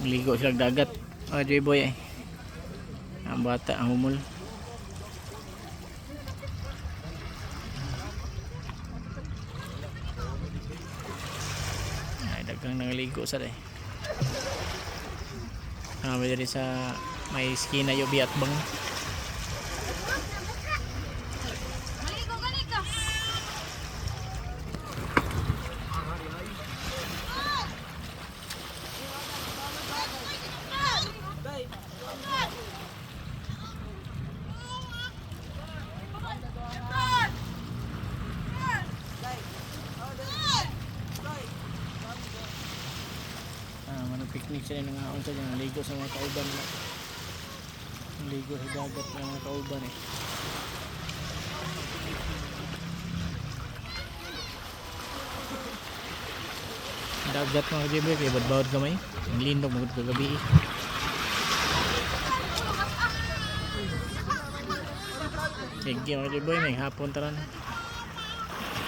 Ligo silang dagat. Joy boy eh. Ang bata, ang humol. Ay, dagang nangaligo sa day. May dali sa may skina Yobi at Bang. Picnic sila ng aon sa dyan, naligo sa mga kauban na. Naligo sa dagat ng mga kauban eh. Dagat mga kajibay, kaya badbawad kamay. Ang lindog magod kagabi eh. Sige mga kajibay, may hapon taran.